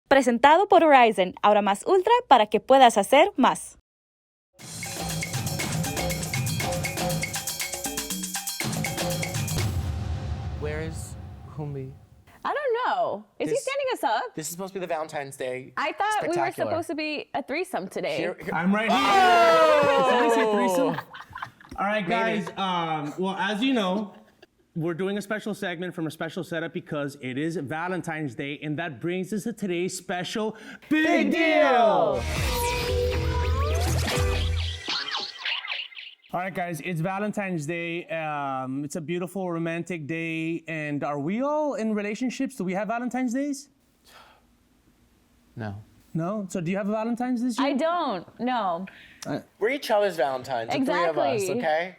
Presentado por Verizon, ahora más ultra para que puedas hacer más. Where is Humbi? I don't know. Is he standing us up? This is supposed to be the Valentine's Day. I thought we were Spectacular. supposed to be a threesome today. Here- I'm right here. Oh! Did I say threesome? All right, guys. Well, as you know, we're doing a special segment from a special setup because it is Valentine's Day, and that brings us to today's special Big Deal! All right, guys, it's Valentine's Day. It's a beautiful, romantic day, and are we all in relationships? Do we have Valentine's Days? No. No? So do you have a Valentine's this year? I don't. No. We're each other's Valentines, the three of us, Exactly. okay?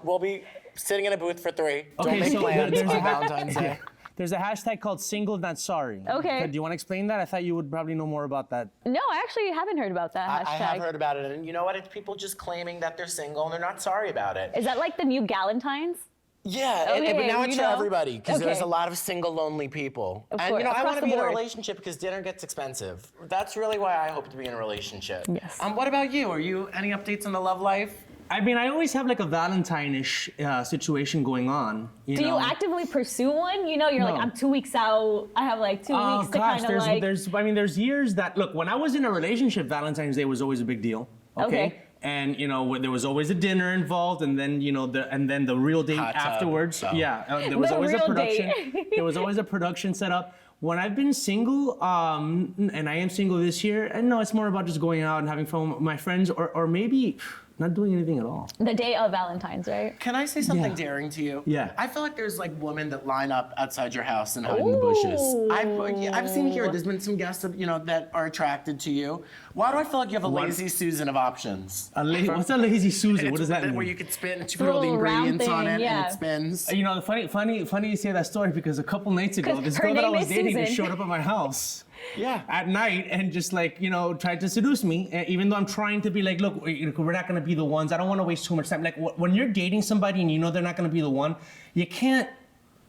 We'll be sitting in a booth for 3. Don't Okay, make so plans there's on a- Valentine's Day. There's a hashtag called Single Not Sorry. Okay. Do you want to explain that? I thought you would probably know more about that. No, I actually haven't heard about that hashtag. I have heard about it, and you know what? It's people just claiming that they're single and they're not sorry about it. Is that like the new Galentines? Yeah, but Okay, now it's you for know. everybody because there's Okay. a lot of single, lonely people. Of And course, you know, I across want to the be in a board. relationship because dinner gets expensive. That's really why I hope to be in a relationship. Yes. What about you? Are you any updates on the love life? I mean, I always have like a Valentine-ish situation going on. Do you actively pursue one? You know, you're like, No. I'm 2 weeks out. I have like 2 Oh weeks to gosh, kind of like. there's years that, look, when I was in a relationship, Valentine's Day was always a big deal. Okay. And you know, there was always a dinner involved, and then you know, the real date Hot tub. afterwards. Oh. Yeah, there was The always a real production. date. There was always a production set up. When I've been single, and I am single this year, and no, it's more about just going out and having fun with my friends, or maybe not doing anything at all. The day of Valentine's, right? Can I say something Yeah. daring to you? Yeah. I feel like there's like women that line up outside your house and hide in the bushes. I've seen here. There's been some guests that that are attracted to you. Why do I feel like you have a What? lazy Susan of options? What's a lazy Susan? What does that mean? Where you could spin and you put all the little round ingredients on thing, it yeah. and it spins. You know, funny you say that story because a couple nights ago, 'Cause this her girl that I name was is dating just Susan. showed up at my house. Yeah. At night and just like, tried to seduce me, even though I'm trying to be like, look, we're not gonna be the ones. I don't wanna waste too much time. Like when you're dating somebody and you know they're not gonna be the one, you can't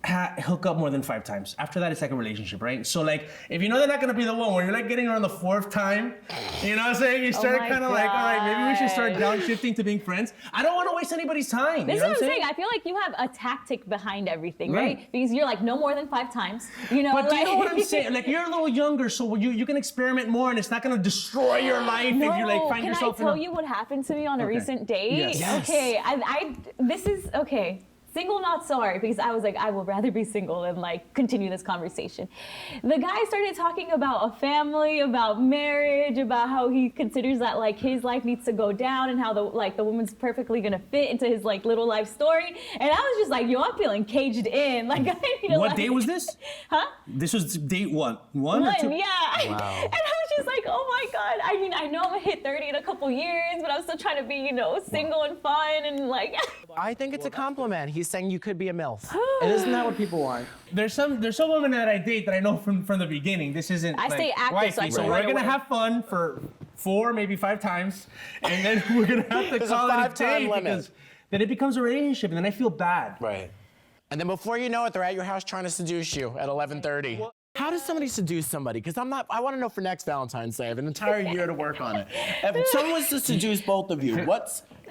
hook up more than 5 times. After that, it's like a relationship, right? So like, if you know they're not gonna be the one, when you're like getting around the 4th time, you know what I'm saying? You start my kind of like, all right, maybe we should start God. downshifting to being friends. I don't wanna waste anybody's time. This you is know what I'm saying. saying? I feel like you have a tactic behind everything, Right. right? Because you're like, no more than 5 times. You know, But do you know what I'm like- saying? Like you're a little younger, so you can experiment more, and it's not gonna destroy your life No, if you like find can yourself I tell in a... you what happened to me on a Okay. recent date? Yes. Okay, this is okay. Single, not sorry, because I was like, I would rather be single than like continue this conversation. The guy started talking about a family, about marriage, about how he considers that like his life needs to go down and how the woman's perfectly gonna fit into his like little life story. And I was just like, yo, I'm feeling caged in. Like I need to What like, day was this? Huh? This was date one or two? Yeah. Wow. And I was just like, oh my God. I mean, I know I'm gonna hit 30 in a couple years, but I'm still trying to be, single and fun and like. I think it's a compliment. He's saying you could be a MILF. And isn't that what people want? There's some women that I date that I know from the beginning. This isn't I like stay active, wifey, so I so know we're right gonna away. have fun for 4, maybe 5 times, and then we're gonna have to There's a call it a 5-time date limit. because then it becomes a relationship, and then I feel bad. Right. And then before you know it, they're at your house trying to seduce you at 11:30. How does somebody seduce somebody? Because I want to know for next Valentine's Day. I have an entire year to work on it. If someone was to seduce both of you,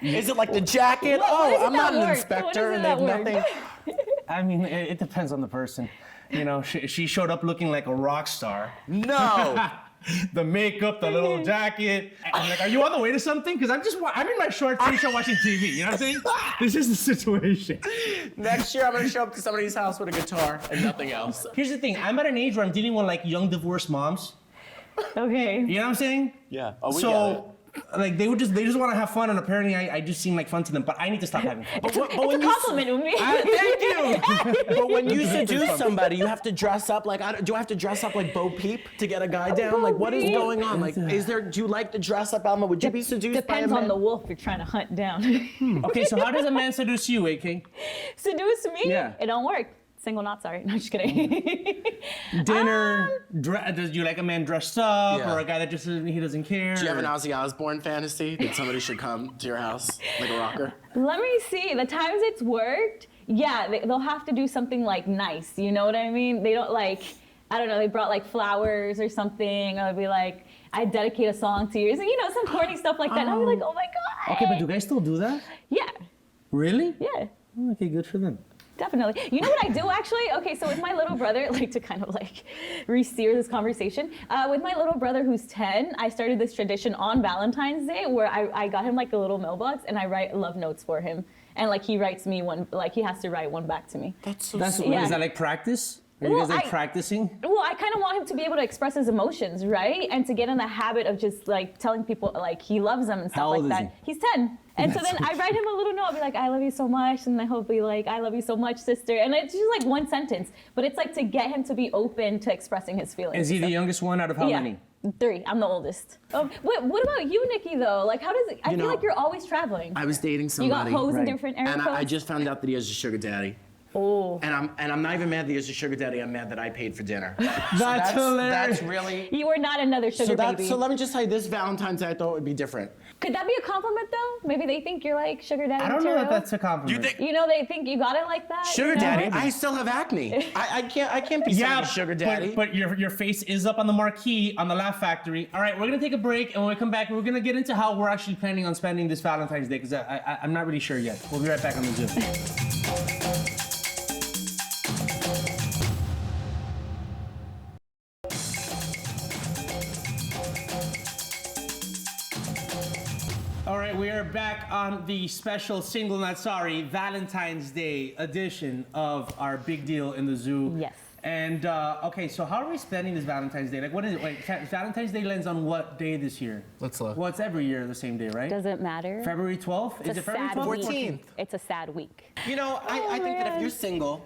is it like the jacket? What does I'm that not an work? inspector What and does they that have work? nothing. I mean, it depends on the person. She showed up looking like a rock star. No. The makeup, the little jacket. I'm like, are you on the way to something? Because I'm in my short t-shirt watching TV. You know what I'm saying? This is the situation. Next year, I'm going to show up to somebody's house with a guitar and nothing else. Here's the thing. I'm at an age where I'm dealing with like young divorced moms. Okay. You know what I'm saying? Yeah. Oh, we get So, like, they just want to have fun, and apparently I just seem like fun to them. But I need to stop having fun. But It's a compliment with me. Thank you. But when you seduce somebody, you have to dress up like, do I have to dress up like Bo Peep to get a guy down? Like, what is Peep? going on? Like, do you like the dress up element? Would you be seduced by a Depends man? on the wolf you're trying to hunt down. Okay, so how does a man seduce you, AK? Seduce me? Yeah. It don't work. Single, not sorry. No, just kidding. Dinner, does you like a man dressed up, Yeah. or a guy that just he doesn't care? Do you have an or- Ozzy Osbourne fantasy that somebody should come to your house like a rocker? Let me see. The times it's worked, yeah, they'll have to do something like nice. You know what I mean? They don't like. I don't know, they brought like flowers or something. I'd be like, I dedicate a song to you. So, you know, some corny stuff like that. And I'd be like, oh my God. Okay, but do guys still do that? Yeah. Really? Yeah. Okay, good for them. Definitely. You know what I do actually? Okay, so with my little brother, like to kind of like re-steer this conversation, with my little brother who's 10, I started this tradition on Valentine's Day where I got him like a little mailbox and I write love notes for him. And like he writes me one, like he has to write one back to me. That's so That's sweet. what, Yeah. is that like practice? Are you Well, guys like practicing? Well, I kind of want him to be able to express his emotions, right? And to get in the habit of just like telling people like he loves them and stuff How old like is that. He's 10. And so then I write him a little note. I'll be like, I love you so much. And then he'll be like, I love you so much, sister. And it's just like one sentence. But it's like to get him to be open to expressing his feelings. Is he the youngest one out of how many? 3. I'm the oldest. What about you, Nikki, though? Like, how does it, I feel like you're always traveling. I was dating You somebody. got hoes in Right. different area And codes? I just found out that he has a sugar daddy. Oh. And I'm not even mad that he has a sugar daddy. I'm mad that I paid for dinner. That's hilarious. That's really. You are not another sugar baby. So let me just say, this Valentine's Day I thought would be different. Could that be a compliment, though? Maybe they think you're like sugar daddy I don't know if material? that's a compliment. You think You know, they think you got it like that. sugar you know? daddy? I still have acne. I can't be Yeah, somebody's sugar daddy. but your face is up on the marquee on the Laugh Factory. All right, we're gonna take a break, and when we come back, we're gonna get into how we're actually planning on spending this Valentine's Day, because I'm not really sure yet. We'll be right back on the Zoom. All right, we are back on the special Single Not Sorry Valentine's Day edition of our Big Deal in the Zoo. Yes. And okay, so how are we spending this Valentine's Day? Like, what is it? Like, Valentine's Day lands on what day this year? Let's look. Well, it's every year the same day, right? Doesn't matter. February 12th? It's Is a it February sad 12th? week. 14th. It's a sad week. You know, I think that if man. you're single,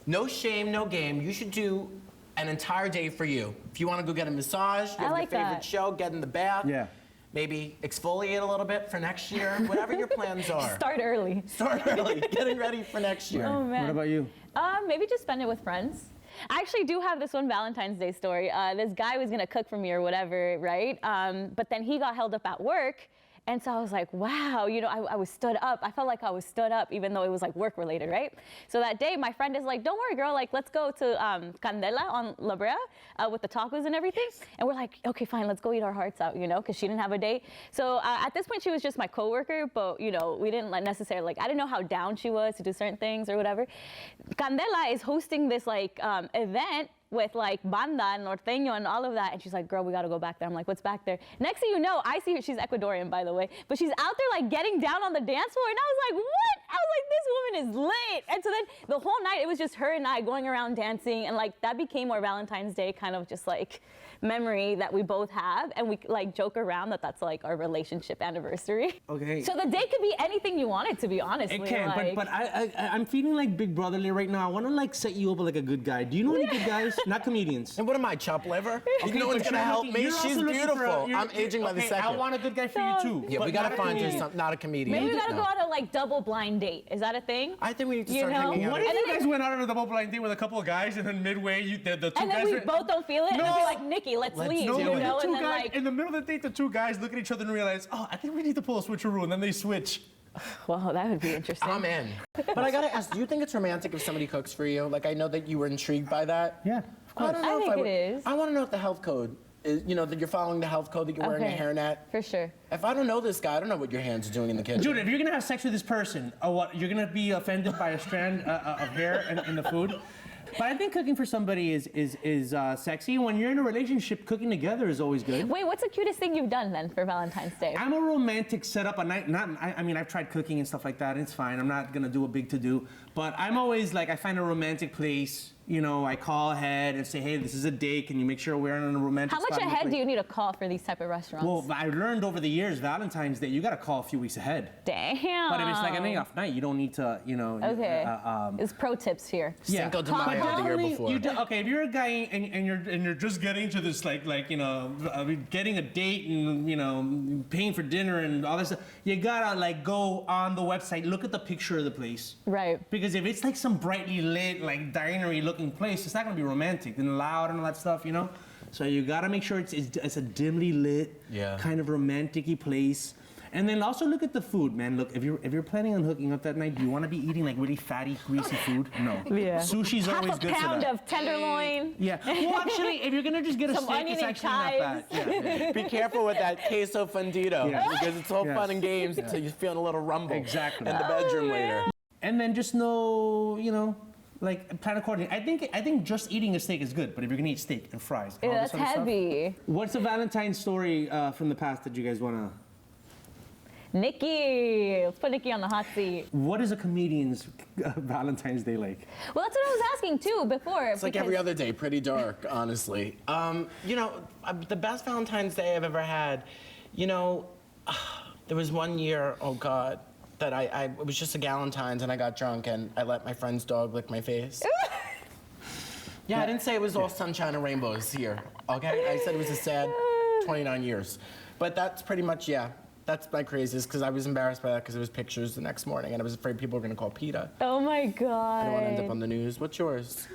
no shame, no game, you should do an entire day for you. If you want to go get a massage, you I have like your favorite that. show, get in the bath. Yeah. Maybe exfoliate a little bit for next year, whatever your plans are. Start early. Start early, getting ready for next year. Oh man. What about you? Maybe just spend it with friends. I actually do have this one Valentine's Day story. This guy was gonna cook for me or whatever, right? But then he got held up at work. And so I was like, wow, you know, I was stood up. I felt like I was stood up, even though it was like work related, right? So that day, my friend is like, don't worry, girl, like, let's go to Candela on La Brea with the tacos and everything. And we're like, okay, fine, let's go eat our hearts out, you know, because she didn't have a date. So at this point, she was just my coworker, but, you know, we didn't like necessarily, like, I didn't know how down she was to do certain things or whatever. Candela is hosting this, like, event with like banda and norteño and all of that. And she's like, girl, we gotta go back there. I'm like, what's back there? Next thing you know, I see her, she's Ecuadorian, by the way, but she's out there like getting down on the dance floor. And I was like, what? I was like, this woman is lit. And so then the whole night, it was just her and I going around dancing. And like, that became our Valentine's Day kind of just like memory that we both have. And we like joke around that that's like our relationship anniversary. Okay. So the day could be anything you want it to be, honestly. It can, like, but I'm feeling like Big Brotherly right now. I want to like set you up like a good guy. Do you know any good guys? Not comedians. And what am I, chop liver? Okay, no one's but gonna you're help looking- me. you're She's also looking for beautiful. you're- I'm aging by the okay, second. I want a good guy for you too. Yeah, but we gotta not a find you comedian. not a comedian. maybe we gotta No. go on a like double blind date. Is that a thing? I think we need to You start know, hanging out. What if And you then guys went out on a double blind date with a couple of guys, and then midway, the two And then guys we were- both don't feel it, and then No. we're like, Nikki, let's leave, do you it. know? two And then guys, like, in the middle of the date, the two guys look at each other and realize, oh, I think we need to pull a switcheroo, and then they switch. wow, that would be interesting. I'm in. But I gotta ask, do you think it's romantic if somebody cooks for you? Like, I know that you were intrigued by that. Yeah, of I course. don't know I if think would. it is. I want to know if the health code is, you know, that you're following the health code, that you're wearing a Okay. hairnet. For sure. If I don't know this guy, I don't know what your hands are doing in the kitchen. Dude, if you're gonna have sex with this person, what, you're gonna be offended by a strand of hair in the food? But I think cooking for somebody is sexy. When you're in a relationship, cooking together is always good. Wait, what's the cutest thing you've done then for Valentine's Day? I'm a romantic setup. I mean, I've tried cooking and stuff like that. And it's fine. I'm not gonna do a big to-do. But I'm always like, I find a romantic place. You know, I call ahead and say, hey, this is a date. Can you make sure we're in a romantic How much spot in the ahead place? do you need to call for these type of restaurants? Well, I learned over the years, Valentine's Day, you gotta call a few weeks ahead. Damn. But if it's like a night off night, you don't need to, you know. Okay. It's pro tips here. Cinco de Mayo the year definitely, before. Okay, if you're a guy and you're just getting to this like you know getting a date and you know paying for dinner and all this stuff, you gotta like go on the website, look at the picture of the place. Right. Because if it's like some brightly lit, like dinery looking place, it's not gonna be romantic and loud and all that stuff, you know. So you gotta make sure it's a dimly lit, Yeah. kind of romantic-y place. And then also look at the food, man. Look, if you're planning on hooking up that night, do you want to be eating like really fatty, greasy food? No. Yeah. Sushi's Half always a good for pound that. of tenderloin. Yeah. Well, actually, if you're gonna just get a Some steak, onion it's and actually not chives. bad. Yeah. Be careful with that queso fundido Yeah. because it's all Yes. fun and games until you feel a little rumble Exactly. in the bedroom later. And then just know, like plan accordingly. I think just eating a steak is good, but if you're gonna eat steak and fries, and all That's this other stuff- heavy. What's a Valentine story from the past that you guys wanna? Nikki, let's put Nikki on the hot seat. What is a comedian's Valentine's Day like? Well, that's what I was asking too before. It's like every other day, pretty dark, honestly. The best Valentine's Day I've ever had, there was one year, oh God, that it was just a Galentine's and I got drunk and I let my friend's dog lick my face. Yeah, I didn't say it was all sunshine and rainbows here, okay? I said it was a sad 29 years. But that's pretty much, yeah. That's my craziest because I was embarrassed by that because it was pictures the next morning and I was afraid people were going to call PETA. Oh my God. I don't want to end up on the news. What's yours?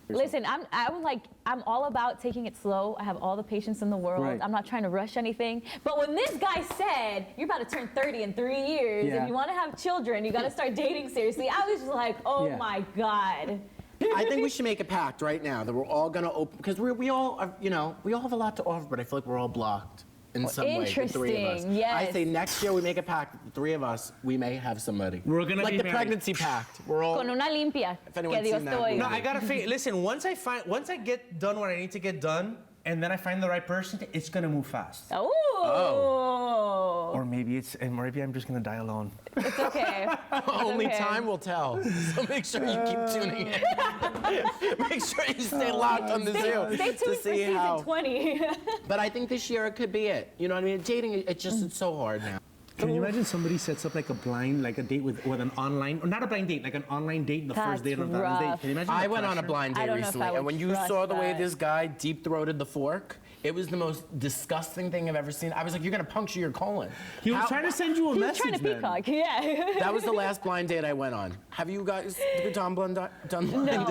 Listen, I'm all about taking it slow. I have all the patience in the world. Right. I'm not trying to rush anything. But when this guy said, you're about to turn 30 in 3 years, Yeah. if you want to have children, you got to start dating seriously, I was just like, oh Yeah. my God. I think we should make a pact right now that we're all going to open, because we all have a lot to offer, but I feel like we're all blocked in some way, the three of us. Interesting, yes. I say next year we make a pact, the three of us, we may have somebody. We're gonna like be the married. pregnancy pact. We're all. Con una limpia. If anyone's Que Dios seen te that oiga. movie. No, I gotta figure. Listen, once I get done what I need to get done, and then I find the right person, it's gonna move fast. Oh. Or maybe I'm just gonna die alone. It's okay. Only okay. time will tell. So make sure you keep tuning in. Make sure you stay locked on the Zoo Stay tuned to for see season how. 20. But I think this year it could be it. You know what I mean? Dating, it's so hard now. Can you imagine somebody sets up like a date with an online, or not a blind date, like an online date, the first date That's of Valentine's Day? rough. Can you imagine? I the went on a pressure? blind I date don't know if recently, I would and when you trust saw the way that. this guy deep-throated the fork, it was the most disgusting thing I've ever seen. I was like, you're gonna puncture your colon. He was How- trying to send you a He's message, trying to man. peacock, yeah. That was the last blind date I went on. Have you guys done blind No, dates?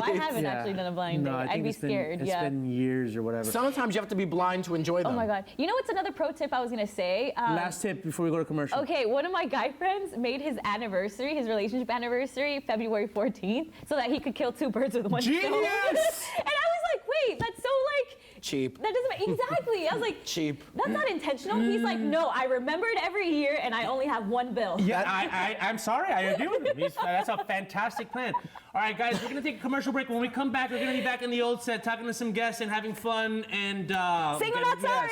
I haven't actually done a blind date. No, I think I'd be it's been- scared, It's yeah. been years or whatever. Sometimes you have to be blind to enjoy them. Oh my God. You know what's another pro tip I was gonna say? Last tip before we go to commercial. Okay, one of my guy friends made his anniversary, his relationship anniversary, February 14th, so that he could kill two birds with one stone. Genius! And I was like, wait, that's so like, Cheap. that doesn't make, exactly. I was like, Cheap. that's not intentional. He's like, no, I remember it every year and I only have one bill. Yeah, I'm sorry. I agree with him. That's a fantastic plan. All right, guys, we're gonna take a commercial break. When we come back, we're gonna be back in the old set, talking to some guests and having fun and. Single not sorry.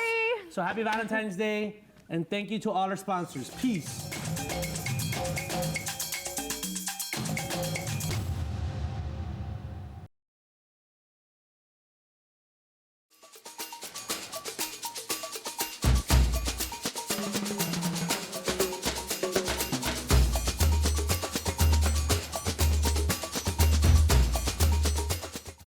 So happy Valentine's Day, and thank you to all our sponsors. Peace.